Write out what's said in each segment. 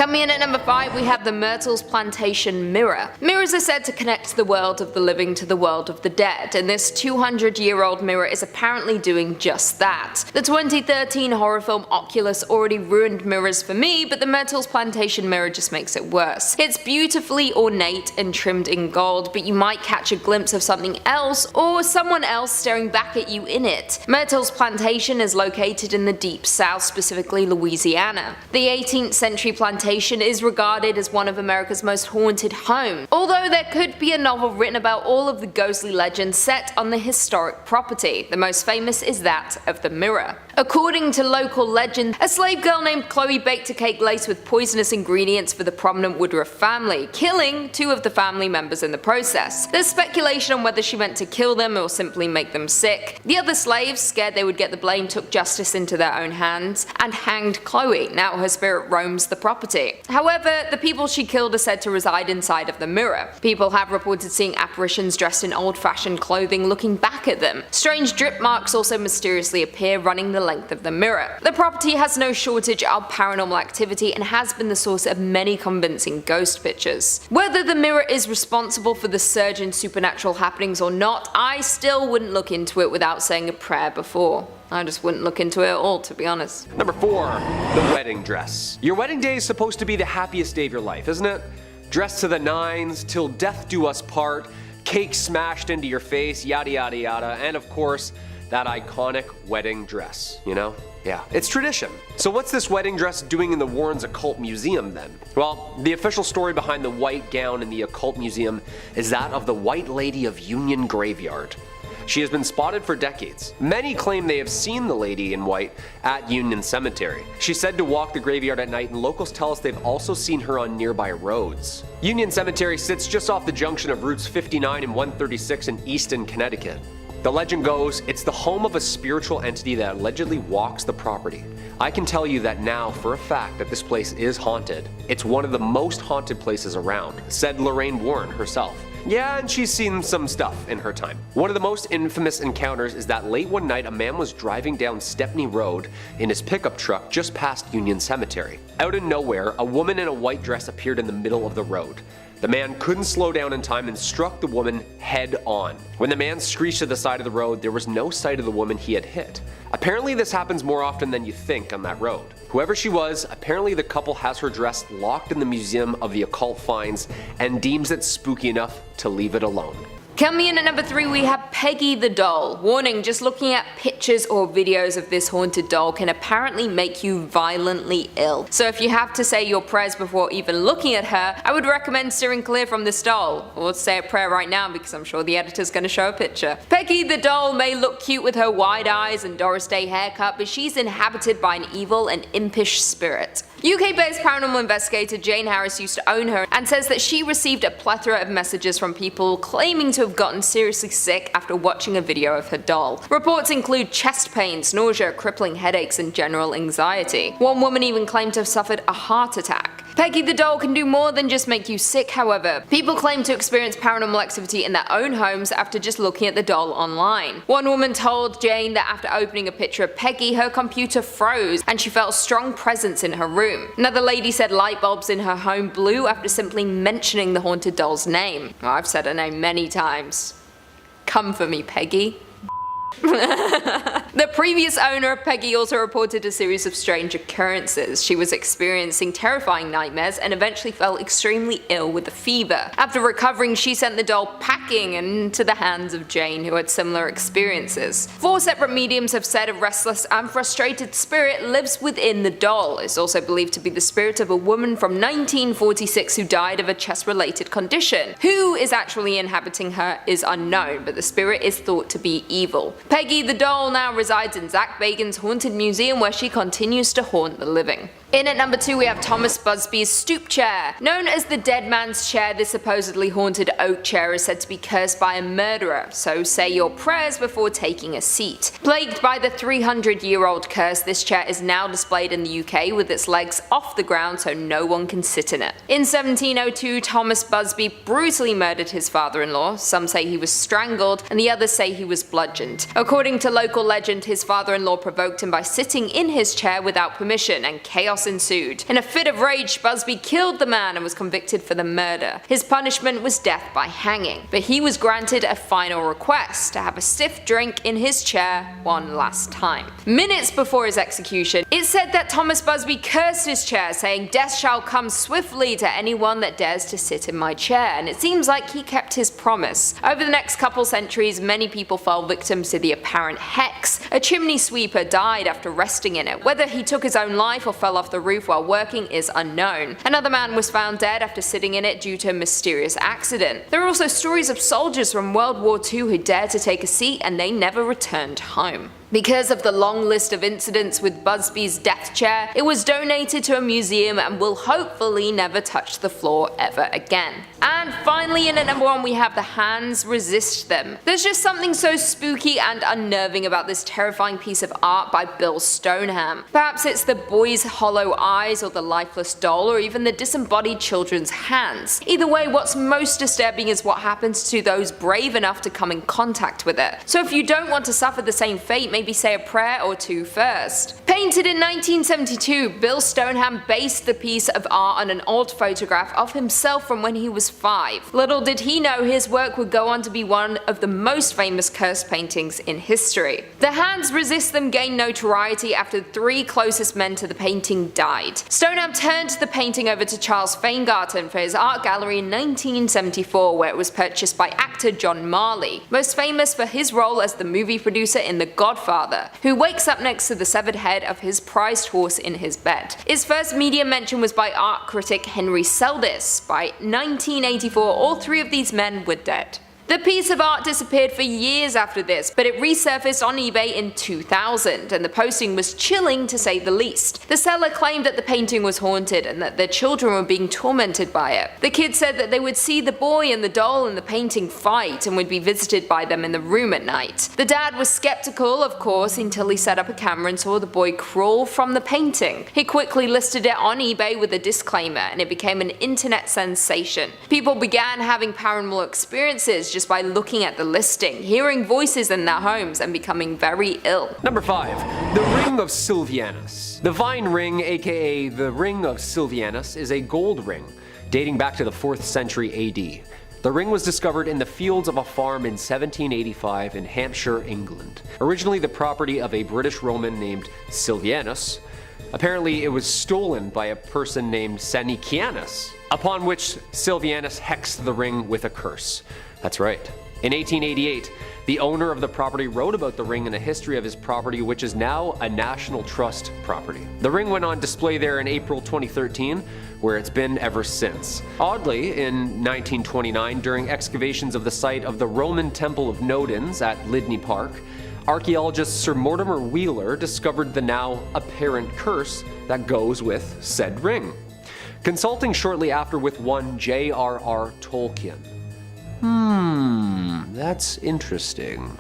Coming in at number 5, we have the Myrtle's Plantation mirror. Mirrors are said to connect the world of the living to the world of the dead, and this 200-year-old mirror is apparently doing just that. The 2013 horror film Oculus already ruined mirrors for me, but the Myrtle's Plantation mirror just makes it worse. It's beautifully ornate and trimmed in gold, but you might catch a glimpse of something else or someone else staring back at you in it. Myrtle's Plantation is located in the Deep South, specifically Louisiana. The 18th century plantation is regarded as one of America's most haunted homes, although there could be a novel written about all of the ghostly legends set on the historic property. The most famous is that of the mirror. According to local legend, a slave girl named Chloe baked a cake laced with poisonous ingredients for the prominent Woodruff family, killing 2 of the family members in the process. There's speculation on whether she meant to kill them or simply make them sick. The other slaves, scared they would get the blame, took justice into their own hands and hanged Chloe. Now her spirit roams the property. However, the people she killed are said to reside inside of the mirror. People have reported seeing apparitions dressed in old-fashioned clothing looking back at them. Strange drip marks also mysteriously appear running the length of the mirror. The property has no shortage of paranormal activity and has been the source of many convincing ghost pictures. Whether the mirror is responsible for the surge in supernatural happenings or not, I still wouldn't look into it without saying a prayer before. I just wouldn't look into it at all, to be honest. Number 4. The wedding dress. Your wedding day is supposed to be the happiest day of your life, isn't it? Dressed to the nines, till death do us part, cake smashed into your face, yada yada yada, and of course, that iconic wedding dress, you know? Yeah, it's tradition. So what's this wedding dress doing in the Warrens Occult Museum then? Well, the official story behind the white gown in the Occult Museum is that of the White Lady of Union Graveyard. She has been spotted for decades. Many claim they have seen the lady in white at Union Cemetery. She's said to walk the graveyard at night, and locals tell us they've also seen her on nearby roads. Union Cemetery sits just off the junction of routes 59 and 136 in Easton, Connecticut. The legend goes, it's the home of a spiritual entity that allegedly walks the property. I can tell you that now for a fact that this place is haunted. It's one of the most haunted places around, said Lorraine Warren herself. Yeah, and she's seen some stuff in her time. One of the most infamous encounters is that late one night a man was driving down Stepney Road in his pickup truck just past Union Cemetery. Out of nowhere, a woman in a white dress appeared in the middle of the road. The man couldn't slow down in time and struck the woman head on. When the man screeched to the side of the road, there was no sight of the woman he had hit. Apparently this happens more often than you think on that road. Whoever she was, apparently the couple has her dress locked in the Museum of the Occult Finds and deems it spooky enough to leave it alone. Coming in at number 3, we have Peggy the Doll. Warning, just looking at pictures or videos of this haunted doll can apparently make you violently ill. So if you have to say your prayers before even looking at her, I would recommend steering clear from this doll. Or say a prayer right now because I'm sure the editor's going to show a picture. Peggy the Doll may look cute with her wide eyes and Doris Day haircut, but she's inhabited by an evil and impish spirit. UK-based paranormal investigator Jane Harris used to own her and says that she received a plethora of messages from people claiming to have gotten seriously sick after watching a video of her doll. Reports include chest pains, nausea, crippling headaches, and general anxiety. One woman even claimed to have suffered a heart attack. Peggy the Doll can do more than just make you sick, however. People claim to experience paranormal activity in their own homes after just looking at the doll online. One woman told Jane that after opening a picture of Peggy, her computer froze and she felt a strong presence in her room. Another lady said light bulbs in her home blew after simply mentioning the haunted doll's name. Well, I've said her name many times. Come for me, Peggy. The previous owner of Peggy also reported a series of strange occurrences. She was experiencing terrifying nightmares and eventually fell extremely ill with a fever. After recovering, she sent the doll packing into the hands of Jane, who had similar experiences. 4 separate mediums have said a restless and frustrated spirit lives within the doll. It's also believed to be the spirit of a woman from 1946 who died of a chest-related condition. Who is actually inhabiting her is unknown, but the spirit is thought to be evil. Peggy the Doll now resides in Zach Bagans' Haunted Museum, where she continues to haunt the living. In at number 2, we have Thomas Busby's stoop chair. Known as the dead man's chair, this supposedly haunted oak chair is said to be cursed by a murderer, so say your prayers before taking a seat. Plagued by the 300-year-old curse, this chair is now displayed in the UK with its legs off the ground so no one can sit in it. In 1702, Thomas Busby brutally murdered his father-in-law. Some say he was strangled, and the others say he was bludgeoned. According to local legend, his father-in-law provoked him by sitting in his chair without permission, and chaos chaos ensued. In a fit of rage, Busby killed the man and was convicted for the murder. His punishment was death by hanging, but he was granted a final request: to have a stiff drink in his chair one last time. Minutes before his execution, it said that Thomas Busby cursed his chair, saying, "Death shall come swiftly to anyone that dares to sit in my chair," and it seems like he kept his promise. Over the next couple centuries, many people fell victim to the apparent hex. A chimney sweeper died after resting in it. Whether he took his own life or fell off the roof while working is unknown. Another man was found dead after sitting in it due to a mysterious accident. There are also stories of soldiers from World War II who dared to take a seat and they never returned home. Because of the long list of incidents with Busby's death chair, it was donated to a museum and will hopefully never touch the floor ever again. And finally, in at number 1, we have the hands resist them. There's just something so spooky and unnerving about this terrifying piece of art by Bill Stoneham. Perhaps it's the boy's hollow eyes, or the lifeless doll, or even the disembodied children's hands. Either way, what's most disturbing is what happens to those brave enough to come in contact with it. So if you don't want to suffer the same fate, maybe say a prayer or two first. Painted in 1972, Bill Stoneham based the piece of art on an old photograph of himself from when he was 5. Little did he know his work would go on to be one of the most famous curse paintings in history. The hands resist them gained notoriety after the 3 closest men to the painting died. Stoneham turned the painting over to Charles Feingarten for his art gallery in 1974, where it was purchased by actor John Marley, most famous for his role as the movie producer in The Godfather, who wakes up next to the severed head of his prized horse in his bed. His first media mention was by art critic Henry Seldes. By 1984, all 3 of these men were dead. The piece of art disappeared for years after this, but it resurfaced on eBay in 2000, and the posting was chilling to say the least. The seller claimed that the painting was haunted and that their children were being tormented by it. The kids said that they would see the boy and the doll in the painting fight and would be visited by them in the room at night. The dad was skeptical, of course, until he set up a camera and saw the boy crawl from the painting. He quickly listed it on eBay with a disclaimer, and it became an internet sensation. People began having paranormal experiences just by looking at the listing, hearing voices in their homes, and becoming very ill. Number 5. The Ring of Sylvanus. The Vine Ring, aka the Ring of Sylvanus, is a gold ring dating back to the 4th century AD. The ring was discovered in the fields of a farm in 1785 in Hampshire, England. Originally the property of a British Roman named Sylvanus, apparently it was stolen by a person named Senicianus, upon which Sylvanus hexed the ring with a curse. That's right. In 1888, the owner of the property wrote about the ring in a history of his property, which is now a National Trust property. The ring went on display there in April 2013, where it's been ever since. Oddly, in 1929, during excavations of the site of the Roman Temple of Nodens at Lydney Park, archaeologist Sir Mortimer Wheeler discovered the now apparent curse that goes with said ring. Consulting shortly after with one J.R.R. Tolkien. That's interesting.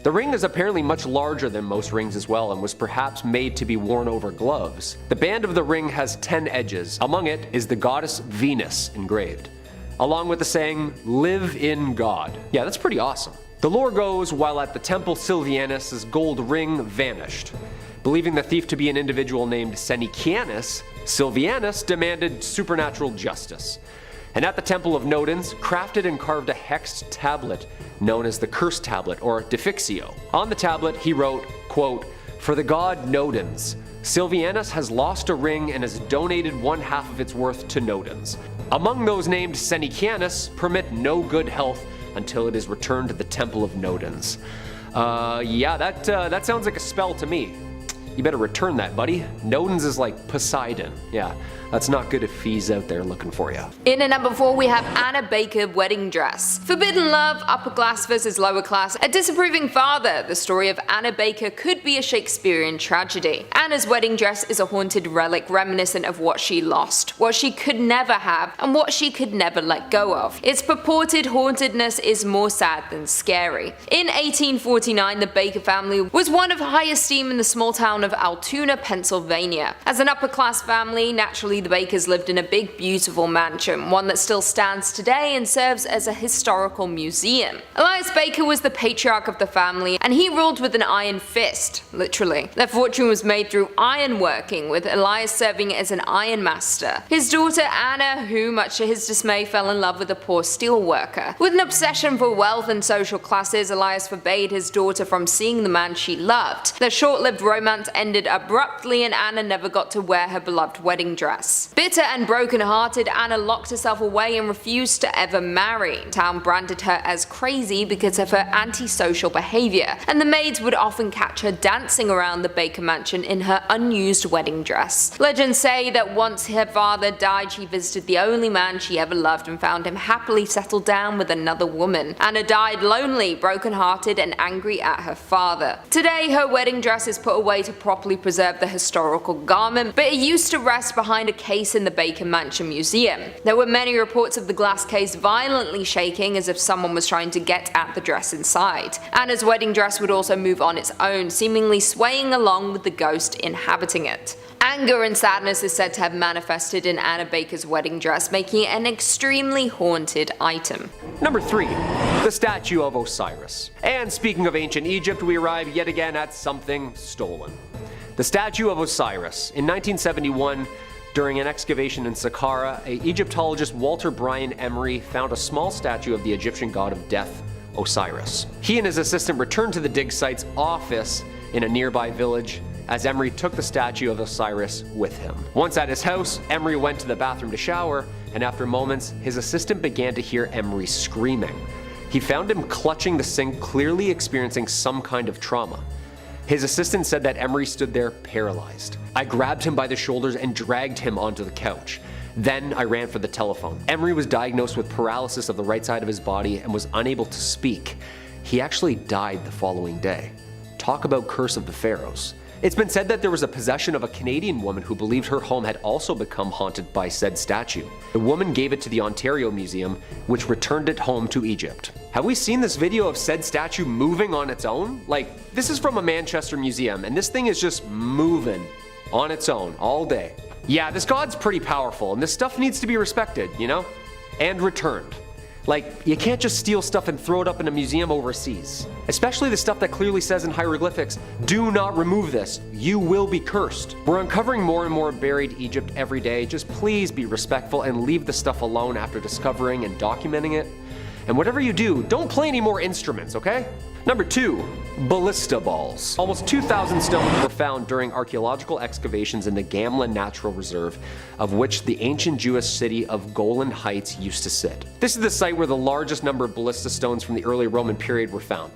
The ring is apparently much larger than most rings as well, and was perhaps made to be worn over gloves. The band of the ring has 10 edges. Among it is the goddess Venus engraved, along with the saying, "Live in God." Yeah, that's pretty awesome. The lore goes, while at the temple, Sylvanus' gold ring vanished. Believing the thief to be an individual named Senicianus, Sylvanus demanded supernatural justice. And at the Temple of Nodens, crafted and carved a hexed tablet known as the Curse Tablet, or Defixio. On the tablet, he wrote, quote, "For the god Nodens, Sylvanus has lost a ring and has donated 1/2 of its worth to Nodens. Among those named Senicianus, permit no good health until it is returned to the Temple of Nodens." Yeah, that sounds like a spell to me. You better return that, buddy. Nodens is like Poseidon. Yeah, that's not good if he's out there looking for you. In at number 4, we have Anna Baker wedding dress. Forbidden love, upper class versus lower class, a disapproving father. The story of Anna Baker could be a Shakespearean tragedy. Anna's wedding dress is a haunted relic reminiscent of what she lost, what she could never have, and what she could never let go of. Its purported hauntedness is more sad than scary. In 1849, the Baker family was one of high esteem in the small town of Altoona, Pennsylvania. As an upper class family, naturally the Bakers lived in a big, beautiful mansion, one that still stands today and serves as a historical museum. Elias Baker was the patriarch of the family, and he ruled with an iron fist, literally. Their fortune was made through ironworking, with Elias serving as an iron master. His daughter Anna, who much to his dismay fell in love with a poor steel worker. With an obsession for wealth and social classes, Elias forbade his daughter from seeing the man she loved. Their short-lived romance ended abruptly, and Anna never got to wear her beloved wedding dress. Bitter and broken-hearted, Anna locked herself away and refused to ever marry. Town branded her as crazy because of her antisocial behavior, and the maids would often catch her dancing around the Baker mansion in her unused wedding dress. Legends say that once her father died, she visited the only man she ever loved and found him happily settled down with another woman. Anna died lonely, broken-hearted, and angry at her father. Today, her wedding dress is put away to properly preserve the historical garment, but it used to rest behind a case in the Baker Mansion Museum. There were many reports of the glass case violently shaking as if someone was trying to get at the dress inside. Anna's wedding dress would also move on its own, seemingly swaying along with the ghost inhabiting it. Anger and sadness is said to have manifested in Anna Baker's wedding dress, making it an extremely haunted item. Number 3. The Statue of Osiris. And speaking of ancient Egypt, we arrive yet again at something stolen. The Statue of Osiris. In 1971, during an excavation in Saqqara, Egyptologist Walter Bryan Emery found a small statue of the Egyptian god of death, Osiris. He and his assistant returned to the dig site's office in a nearby village as Emery took the statue of Osiris with him. Once at his house, Emery went to the bathroom to shower, and after moments, his assistant began to hear Emery screaming. He found him clutching the sink, clearly experiencing some kind of trauma. His assistant said that Emery stood there paralyzed. I grabbed him by the shoulders and dragged him onto the couch. Then I ran for the telephone. Emery was diagnosed with paralysis of the right side of his body and was unable to speak. He actually died the following day. Talk about curse of the pharaohs. It's been said that there was a possession of a Canadian woman who believed her home had also become haunted by said statue. The woman gave it to the Ontario Museum, which returned it home to Egypt. Have we seen this video of said statue moving on its own? Like, this is from a Manchester museum, and this thing is just moving on its own all day. Yeah, this god's pretty powerful, and this stuff needs to be respected, you know? And returned. Like, you can't just steal stuff and throw it up in a museum overseas. Especially the stuff that clearly says in hieroglyphics, do not remove this, you will be cursed. We're uncovering more and more buried Egypt every day. Just please be respectful and leave the stuff alone after discovering and documenting it. And whatever you do, don't play any more instruments, okay? Number 2. Ballista balls. Almost 2,000 stones were found during archaeological excavations in the Gamla Natural Reserve, of which the ancient Jewish city of Golan Heights used to sit. This is the site where the largest number of ballista stones from the early Roman period were found.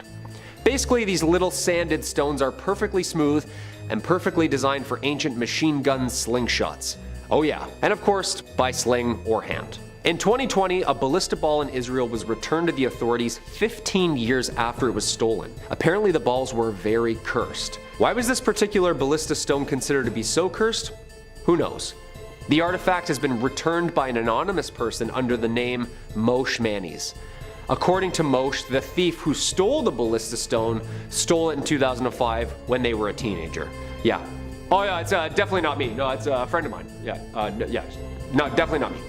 Basically, these little sanded stones are perfectly smooth and perfectly designed for ancient machine gun slingshots. Oh yeah, and of course, by sling or hand. In 2020, a ballista ball in Israel was returned to the authorities 15 years after it was stolen. Apparently the balls were very cursed. Why was this particular ballista stone considered to be so cursed? Who knows? The artifact has been returned by an anonymous person under the name Moshe Manis. According to Moshe, the thief who stole the ballista stone stole it in 2005 when they were a teenager. Yeah. Oh yeah, it's definitely not me. No, it's a friend of mine. Yeah, no, definitely not me.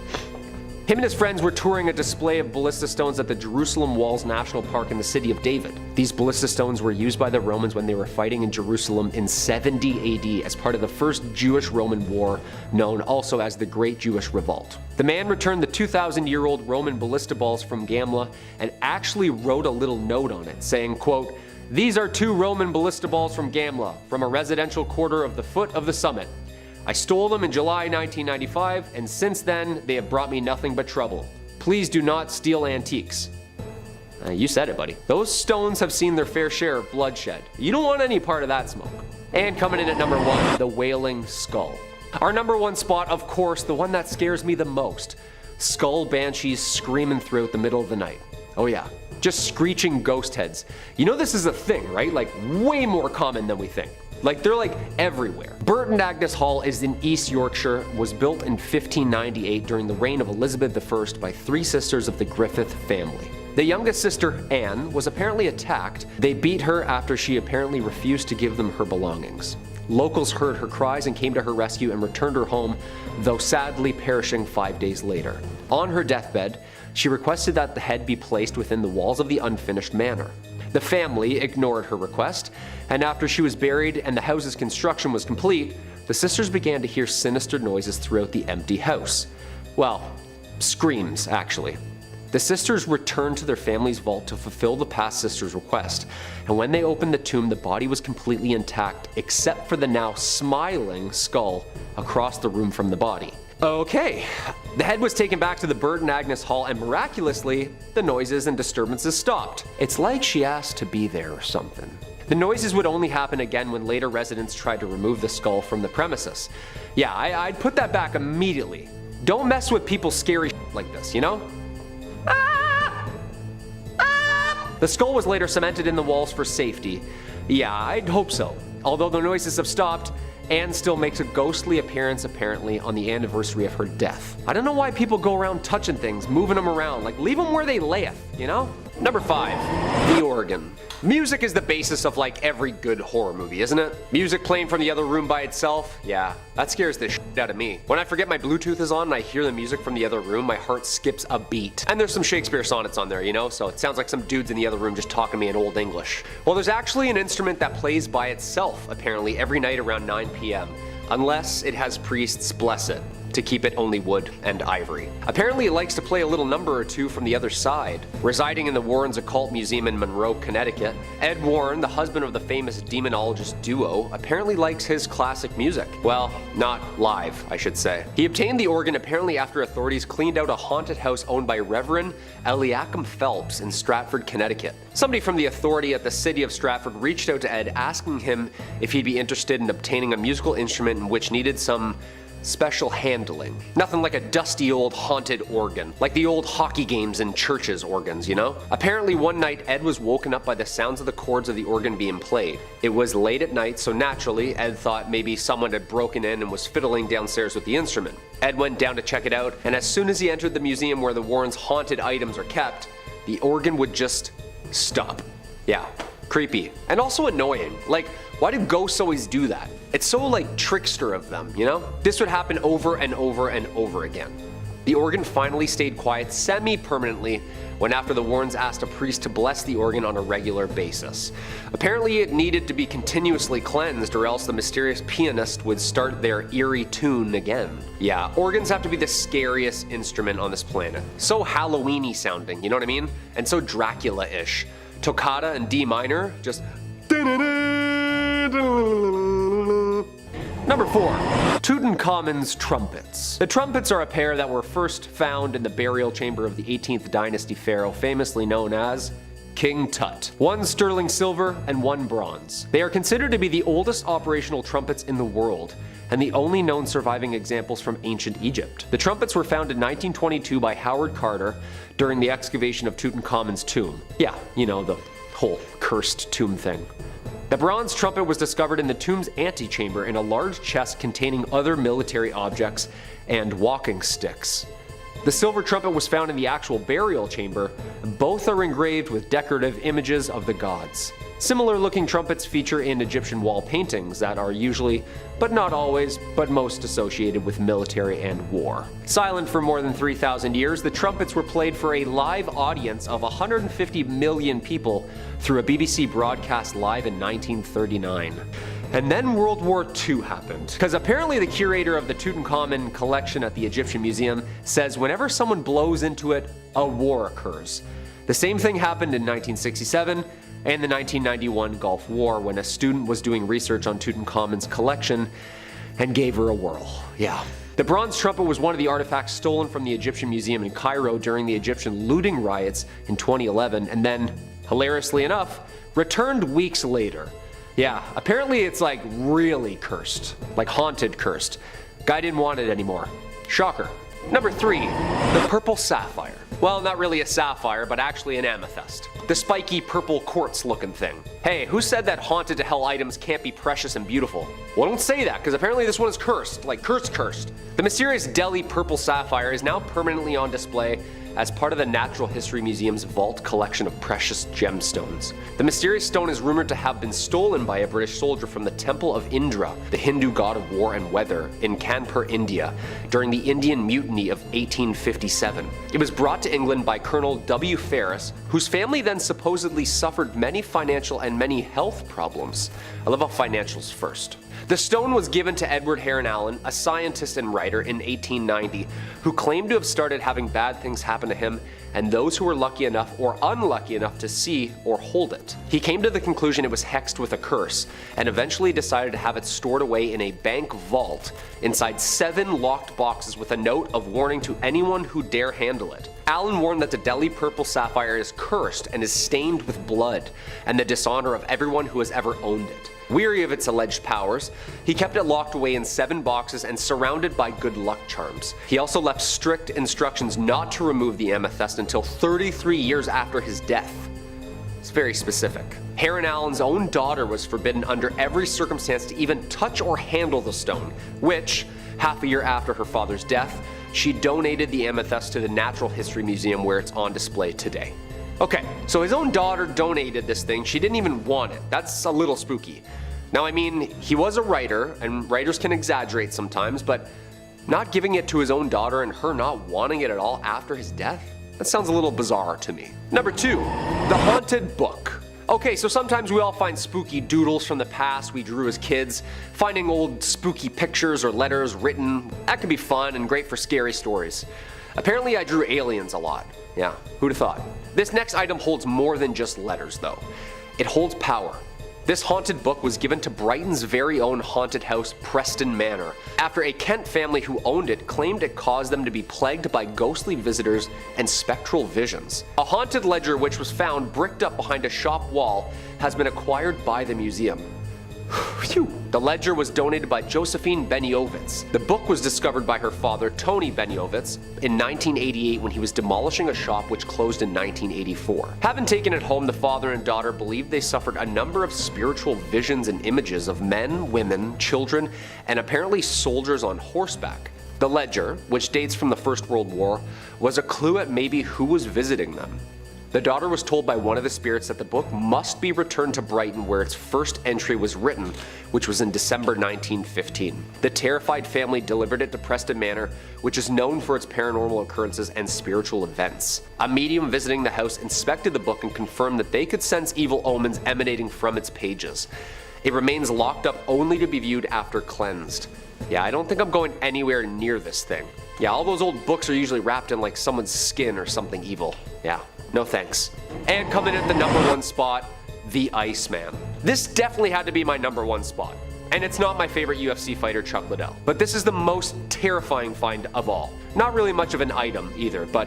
Him and his friends were touring a display of ballista stones at the Jerusalem Walls National Park in the city of David. These ballista stones were used by the Romans when they were fighting in Jerusalem in 70 AD as part of the first Jewish-Roman war, known also as the Great Jewish Revolt. The man returned the 2,000-year-old Roman ballista balls from Gamla and actually wrote a little note on it saying, quote, "These are 2 Roman ballista balls from Gamla, from a residential quarter of the foot of the summit. I stole them in July 1995, and since then, they have brought me nothing but trouble. Please do not steal antiques." You said it, buddy. Those stones have seen their fair share of bloodshed. You don't want any part of that smoke. And coming in at number 1, the Wailing Skull. Our number 1 spot, of course, the one that scares me the most. Skull banshees screaming throughout the middle of the night. Oh yeah, just screeching ghost heads. You know this is a thing, right? Like, way more common than we think. Like, they're like everywhere. Burton Agnes Hall is in East Yorkshire, was built in 1598 during the reign of Elizabeth I by 3 sisters of the Griffith family. The youngest sister, Anne, was apparently attacked. They beat her after she apparently refused to give them her belongings. Locals heard her cries and came to her rescue and returned her home, though sadly perishing 5 days later. On her deathbed, she requested that the head be placed within the walls of the unfinished manor. The family ignored her request, and after she was buried and the house's construction was complete, the sisters began to hear sinister noises throughout the empty house. Well, screams, actually. The sisters returned to their family's vault to fulfill the past sister's request, and when they opened the tomb, the body was completely intact except for the now smiling skull across the room from the body. Okay, the head was taken back to the Bert and Agnes Hall, and miraculously, the noises and disturbances stopped. It's like she asked to be there or something. The noises would only happen again when later residents tried to remove the skull from the premises. Yeah, I'd put that back immediately. Don't mess with people's scary like this, you know? The skull was later cemented in the walls for safety. Yeah, I'd hope so. Although the noises have stopped, Anne still makes a ghostly appearance apparently on the anniversary of her death. I don't know why people go around touching things, moving them around, like leave them where they layeth, you know? Number 5, the organ. Music is the basis of like every good horror movie, isn't it? Music playing from the other room by itself, yeah, that scares the shit out of me. When I forget my Bluetooth is on and I hear the music from the other room, my heart skips a beat. And there's some Shakespeare sonnets on there, you know, so it sounds like some dudes in the other room just talking to me in Old English. Well, there's actually an instrument that plays by itself, apparently, every night around 9 p.m., unless it has priests bless it to keep it only wood and ivory. Apparently it likes to play a little number or two from the other side. Residing in the Warrens Occult Museum in Monroe, Connecticut, Ed Warren, the husband of the famous demonologist duo, apparently likes his classic music. Well, not live, I should say. He obtained the organ apparently after authorities cleaned out a haunted house owned by Reverend Eliakim Phelps in Stratford, Connecticut. Somebody from the authority at the city of Stratford reached out to Ed asking him if he'd be interested in obtaining a musical instrument in which needed some special handling. Nothing like a dusty old haunted organ, like the old hockey games and churches organs, you know? Apparently one night Ed was woken up by the sounds of the chords of the organ being played. It was late at night, so naturally Ed thought maybe someone had broken in and was fiddling downstairs with the instrument. Ed went down to check it out, and as soon as he entered the museum where the Warrens' haunted items are kept, the organ would just stop. Yeah, creepy. And also annoying. Like, why do ghosts always do that? It's so like trickster of them, you know? This would happen over and over and over again. The organ finally stayed quiet semi-permanently when after the Warrens asked a priest to bless the organ on a regular basis. Apparently it needed to be continuously cleansed or else the mysterious pianist would start their eerie tune again. Yeah, organs have to be the scariest instrument on this planet. So Halloween-y sounding, you know what I mean? And so Dracula-ish. Toccata in D minor, just Number 4, Tutankhamun's trumpets. The trumpets are a pair that were first found in the burial chamber of the 18th dynasty pharaoh, famously known as King Tut. One sterling silver and one bronze. They are considered to be the oldest operational trumpets in the world, and the only known surviving examples from ancient Egypt. The trumpets were found in 1922 by Howard Carter during the excavation of Tutankhamun's tomb. Yeah, you know, the whole cursed tomb thing. The bronze trumpet was discovered in the tomb's antechamber in a large chest containing other military objects and walking sticks. The silver trumpet was found in the actual burial chamber. Both are engraved with decorative images of the gods. Similar looking trumpets feature in Egyptian wall paintings that are usually, but not always, but most associated with military and war. Silent for more than 3,000 years, the trumpets were played for a live audience of 150 million people through a BBC broadcast live in 1939. And then World War II happened, because apparently the curator of the Tutankhamun collection at the Egyptian Museum says whenever someone blows into it, a war occurs. The same thing happened in 1967 and the 1991 Gulf War when a student was doing research on Tutankhamun's collection and gave her a whirl. Yeah. The bronze trumpet was one of the artifacts stolen from the Egyptian Museum in Cairo during the Egyptian looting riots in 2011 and then, hilariously enough, returned weeks later. Yeah, apparently it's like really cursed, like haunted cursed. Guy didn't want it anymore. Shocker. Number 3, the Purple Sapphire. Well, not really a sapphire, but actually an amethyst. The spiky purple quartz looking thing. Hey, who said that haunted to hell items can't be precious and beautiful? Well, don't say that, because apparently this one is cursed, like cursed. The mysterious Delhi Purple Sapphire is now permanently on display as part of the Natural History Museum's vault collection of precious gemstones. The mysterious stone is rumored to have been stolen by a British soldier from the Temple of Indra, the Hindu god of war and weather, in Kanpur, India, during the Indian Mutiny of 1857. It was brought to England by Colonel W. Ferris, whose family then supposedly suffered many financial and many health problems. I love how financials first. The stone was given to Edward Heron Allen, a scientist and writer, in 1890, who claimed to have started having bad things happen to him and those who were lucky enough or unlucky enough to see or hold it. He came to the conclusion it was hexed with a curse, and eventually decided to have it stored away in a bank vault inside 7 locked boxes with a note of warning to anyone who dare handle it. Allen warned that the Delhi Purple Sapphire is cursed and is stained with blood and the dishonor of everyone who has ever owned it. Weary of its alleged powers, he kept it locked away in 7 boxes and surrounded by good luck charms. He also left strict instructions not to remove the amethyst until 33 years after his death. It's very specific. Heron Allen's own daughter was forbidden under every circumstance to even touch or handle the stone, which, half a year after her father's death, she donated the amethyst to the Natural History Museum where it's on display today. Okay, so his own daughter donated this thing. She didn't even want it. That's a little spooky. Now, I mean, he was a writer, and writers can exaggerate sometimes, but not giving it to his own daughter and her not wanting it at all after his death? That sounds a little bizarre to me. Number 2, the haunted book. Okay, so sometimes we all find spooky doodles from the past we drew as kids. Finding old spooky pictures or letters written, that can be fun and great for scary stories. Apparently I drew aliens a lot. Yeah, who'd have thought? This next item holds more than just letters though. It holds power. This haunted book was given to Brighton's very own haunted house, Preston Manor, after a Kent family who owned it claimed it caused them to be plagued by ghostly visitors and spectral visions. A haunted ledger which was found bricked up behind a shop wall has been acquired by the museum. Phew. The ledger was donated by Josephine Beniovitz. The book was discovered by her father, Tony Beniovitz, in 1988 when he was demolishing a shop which closed in 1984. Having taken it home, the father and daughter believed they suffered a number of spiritual visions and images of men, women, children, and apparently soldiers on horseback. The ledger, which dates from the First World War, was a clue at maybe who was visiting them. The daughter was told by one of the spirits that the book must be returned to Brighton where its first entry was written, which was in December 1915. The terrified family delivered it to Preston Manor, which is known for its paranormal occurrences and spiritual events. A medium visiting the house inspected the book and confirmed that they could sense evil omens emanating from its pages. It remains locked up only to be viewed after cleansed. Yeah, I don't think I'm going anywhere near this thing. Yeah, all those old books are usually wrapped in like someone's skin or something evil. Yeah. No thanks. And coming in at the number 1 spot, the Iceman. This definitely had to be my number 1 spot. And it's not my favorite UFC fighter, Chuck Liddell. But this is the most terrifying find of all. Not really much of an item either, but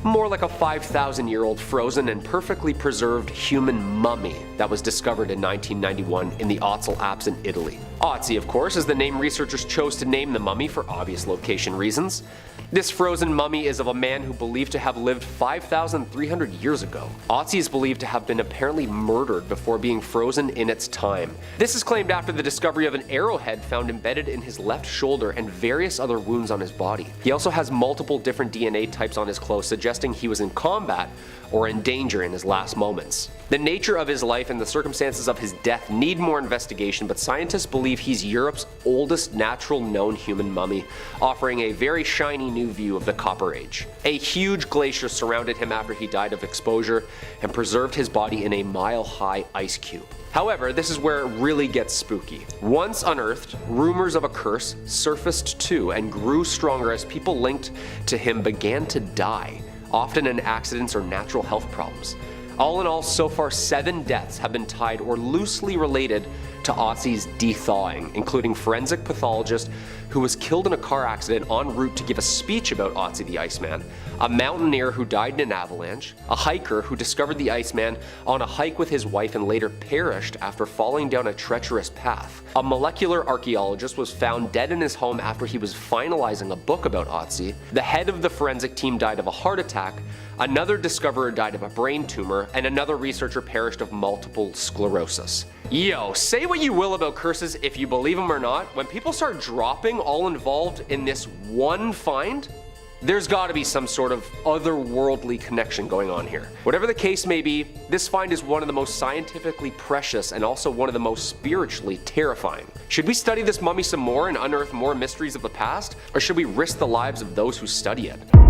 more like a 5,000-year-old frozen and perfectly preserved human mummy that was discovered in 1991 in the Otzel Alps in Italy. Otzi, of course, is the name researchers chose to name the mummy for obvious location reasons. This frozen mummy is of a man who believed to have lived 5,300 years ago. Otzi is believed to have been apparently murdered before being frozen in its time. This is claimed after the discovery of an arrowhead found embedded in his left shoulder and various other wounds on his body. He also has multiple different DNA types on his clothes, suggesting he was in combat or in danger in his last moments. The nature of his life and the circumstances of his death need more investigation, but scientists believe he's Europe's oldest natural known human mummy, offering a very shiny new view of the Copper Age. A huge glacier surrounded him after he died of exposure and preserved his body in a mile-high ice cube. However, this is where it really gets spooky. Once unearthed, rumors of a curse surfaced too and grew stronger as people linked to him began to die, often in accidents or natural health problems. All in all, so far 7 deaths have been tied or loosely related to Otzi's de-thawing, including forensic pathologists who was killed in a car accident en route to give a speech about Otzi the Iceman, a mountaineer who died in an avalanche, a hiker who discovered the Iceman on a hike with his wife and later perished after falling down a treacherous path, a molecular archaeologist was found dead in his home after he was finalizing a book about Otzi, the head of the forensic team died of a heart attack, another discoverer died of a brain tumor, and another researcher perished of multiple sclerosis. Yo, say what you will about curses if you believe them or not, when people start dropping all involved in this one find, there's gotta be some sort of otherworldly connection going on here. Whatever the case may be, this find is one of the most scientifically precious and also one of the most spiritually terrifying. Should we study this mummy some more and unearth more mysteries of the past, or should we risk the lives of those who study it?